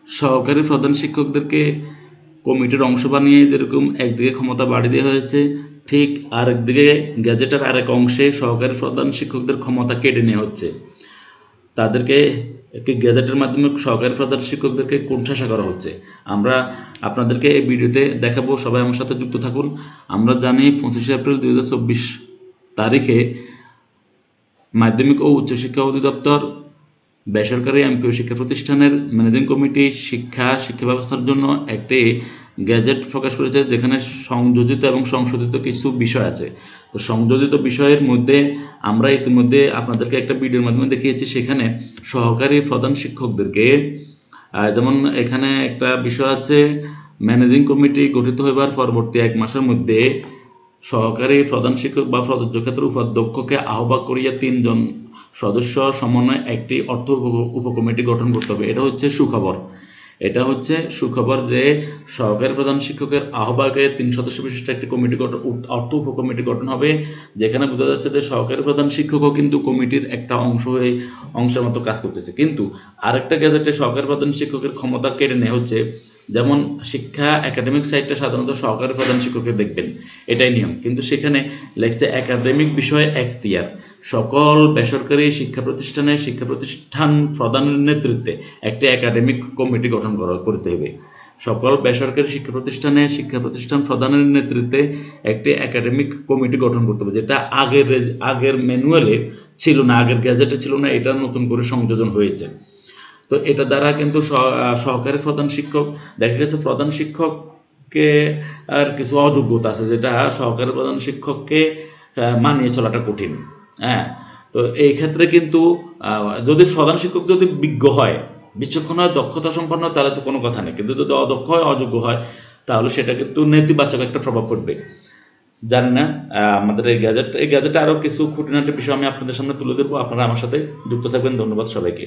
সহকারী প্রধান শিক্ষকদেরকে কমিটির অংশ বানিয়ে যেরকম একদিকে ক্ষমতা বাড়িয়ে দেওয়া হয়েছে, ঠিক আরেকদিকে গ্যাজেটের আরেক অংশে সহকারী প্রধান শিক্ষকদের ক্ষমতা কেড়ে নেওয়া হচ্ছে। তাদেরকে একটি গ্যাজেটের মাধ্যমে সহকারী প্রধান শিক্ষকদেরকে কোণঠাসা করা হচ্ছে। আমরা আপনাদেরকে এই ভিডিওতে দেখাবো, সবাই আমার সাথে যুক্ত থাকুন। আমরা জানি 25 এপ্রিল 2024 তারিখে মাধ্যমিক ও উচ্চশিক্ষা অধিদপ্তর বেসরকারি এমপিও শিক্ষা প্রতিষ্ঠানের ম্যানেজিং কমিটি শিক্ষা ব্যবস্থার জন্য একটি গ্যাজেট প্রকাশ করেছে, যেখানে সংযোজিত এবং সংশোধিত কিছু বিষয় আছে। তো সংযোজিত বিষয়ের মধ্যে আমরা ইতিমধ্যে আপনাদেরকে একটা ভিডিওর মাধ্যমে দেখিয়েছি। সেখানে সহকারী প্রধান শিক্ষকদেরকে যেমন এখানে একটা বিষয় আছে, ম্যানেজিং কমিটি গঠিত হইবার পরবর্তী 1 মাসের মধ্যে সহকারী প্রধান শিক্ষক বা প্রযোজ্য ক্ষেত্রের উপাধ্যক্ষকে আহ্বান করিয়া 3 জন সদস্য সমন্বয়ে একটি অর্থ উপকমিটি গঠন করতে হবে। এটা হচ্ছে সুখবর যে সহকারী প্রধান শিক্ষকের আহ্বায়কে 3 সদস্য বিশিষ্ট একটি কমিটি অর্থ উপকমিটি গঠন হবে, যেখানে বোঝা যাচ্ছে যে সহকারী প্রধান শিক্ষকও কিন্তু কমিটির একটা অংশের মতো কাজ করতেছে। কিন্তু আরেকটা গ্যাজেটে সহকারী প্রধান শিক্ষকের ক্ষমতা কেড়ে নেওয়া হচ্ছে। যেমন শিক্ষা একাডেমিক সাইডটা সাধারণত সহকারী প্রধান শিক্ষকের দেখবেন, এটাই নিয়ম, কিন্তু সেখানে লেখছে একাডেমিক বিষয়ে এখতিয়ার সকল বেসরকারি শিক্ষা প্রতিষ্ঠান প্রধানের নেতৃত্বে একটি একাডেমিক কমিটি গঠন করতে হবে। সকল বেসরকারি শিক্ষা প্রতিষ্ঠান প্রধানের নেতৃত্বে একটি একাডেমিক কমিটি গঠন করতে হবে, যেটা আগের ম্যানুয়ালে ছিল না, আগের গ্যাজেটে ছিল না, এটা নতুন করে সংযোজন হয়েছে। তো এটা দ্বারা কিন্তু সহকারী প্রধান শিক্ষক, দেখা গেছে প্রধান শিক্ষককে আর কিছু অযোগ্যতা আছে, যেটা সহকারী প্রধান শিক্ষককে মানিয়ে চলাটা কঠিন। হ্যাঁ, তো এই ক্ষেত্রে কিন্তু যদি প্রধান শিক্ষক যদি বিজ্ঞ হয়, বিচক্ষণ হয়, দক্ষতা সম্পন্ন হয়, তাহলে তো কোনো কথা নেই। কিন্তু যদি অদক্ষ হয়, অযোগ্য হয়, তাহলে সেটা কিন্তু নেতিবাচক একটা প্রভাব পড়বে। জানি না আমাদের এই গ্যাজেটে আরও কিছু খুঁটিনাটি বিষয় আমি আপনাদের সামনে তুলে ধরবো। আপনারা আমার সাথে যুক্ত থাকবেন। ধন্যবাদ সবাইকে।